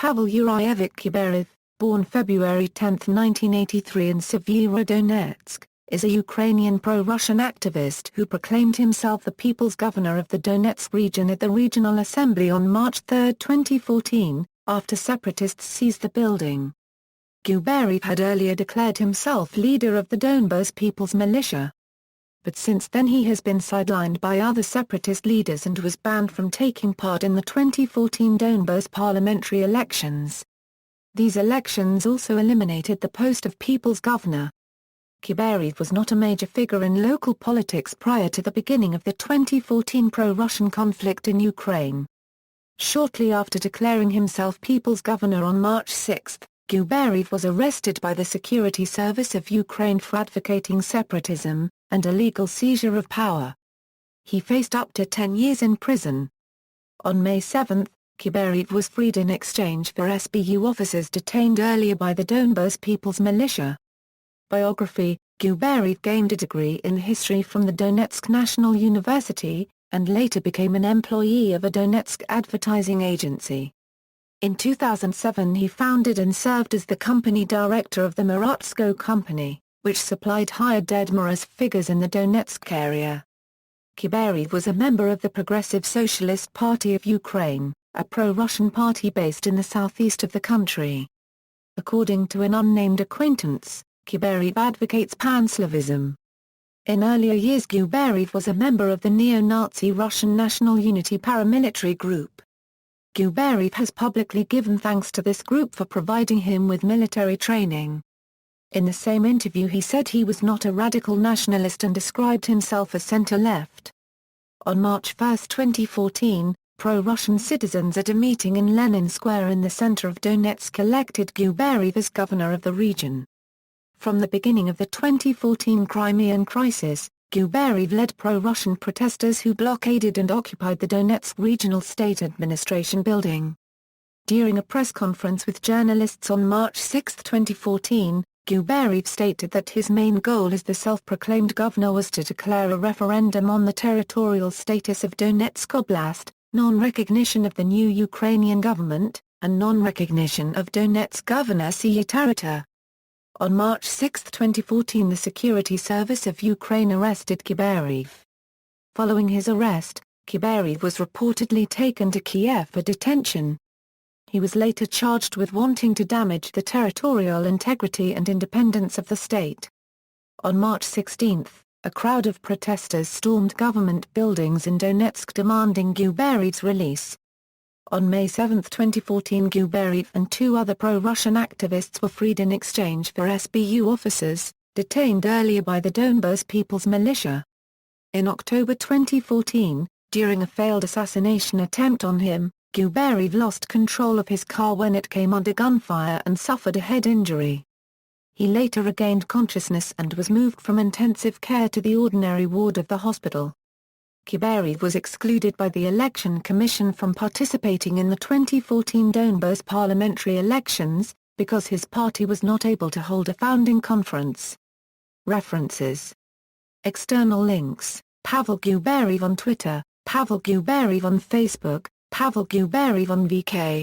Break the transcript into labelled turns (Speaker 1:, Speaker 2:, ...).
Speaker 1: Pavel Yuryevich Gubarev, born February 10, 1983 in Sievierodonetsk, is a Ukrainian pro-Russian activist who proclaimed himself the People's Governor of the Donetsk Region at the Regional Assembly on March 3, 2014, after separatists seized the building. Gubarev had earlier declared himself leader of the Donbass People's Militia. But since then he has been sidelined by other separatist leaders and was banned from taking part in the 2014 Donbass parliamentary elections. These elections also eliminated the post of People's Governor. Gubarev was not a major figure in local politics prior to the beginning of the 2014 pro-Russian conflict in Ukraine. Shortly after declaring himself People's Governor on March 6, Gubarev was arrested by the Security Service of Ukraine for advocating separatism and illegal seizure of power. He faced up to 10 years in prison. On May 7, Gubarev was freed in exchange for SBU officers detained earlier by the Donbass People's Militia. Biography: Gubarev gained a degree in history from the Donetsk National University, and later became an employee of a Donetsk advertising agency. In 2007 he founded and served as the company director of the Maratsko company, which supplied hired Dedmaras figures in the Donetsk area. Gubarev was a member of the Progressive Socialist Party of Ukraine, a pro-Russian party based in the southeast of the country. According to an unnamed acquaintance, Gubarev advocates pan-Slavism. In earlier years Gubarev was a member of the neo-Nazi Russian National Unity paramilitary group. Gubarev has publicly given thanks to this group for providing him with military training. In the same interview he said he was not a radical nationalist and described himself as center-left. On March 1, 2014, pro-Russian citizens at a meeting in Lenin Square in the center of Donetsk elected Gubarev as governor of the region. From the beginning of the 2014 Crimean crisis, Gubarev led pro-Russian protesters who blockaded and occupied the Donetsk Regional State Administration building. During a press conference with journalists on March 6, 2014, Gubarev stated that his main goal as the self-proclaimed governor was to declare a referendum on the territorial status of Donetsk Oblast, non-recognition of the new Ukrainian government, and non-recognition of Donetsk governor Sievierodonetsk. On March 6, 2014 the Security Service of Ukraine arrested Gubarev. Following his arrest, Gubarev was reportedly taken to Kiev for detention. He was later charged with wanting to damage the territorial integrity and independence of the state. On March 16, a crowd of protesters stormed government buildings in Donetsk demanding Gubarev's release. On May 7, 2014 Gubarev and two other pro-Russian activists were freed in exchange for SBU officers, detained earlier by the Donbass People's Militia. In October 2014, during a failed assassination attempt on him, Gubarev lost control of his car when it came under gunfire and suffered a head injury. He later regained consciousness and was moved from intensive care to the ordinary ward of the hospital. Gubarev was excluded by the Election Commission from participating in the 2014 Donbass parliamentary elections, because his party was not able to hold a founding conference. References. External links: Pavel Gubarev on Twitter, Pavel Gubarev on Facebook, Pavel Gubarev on VK.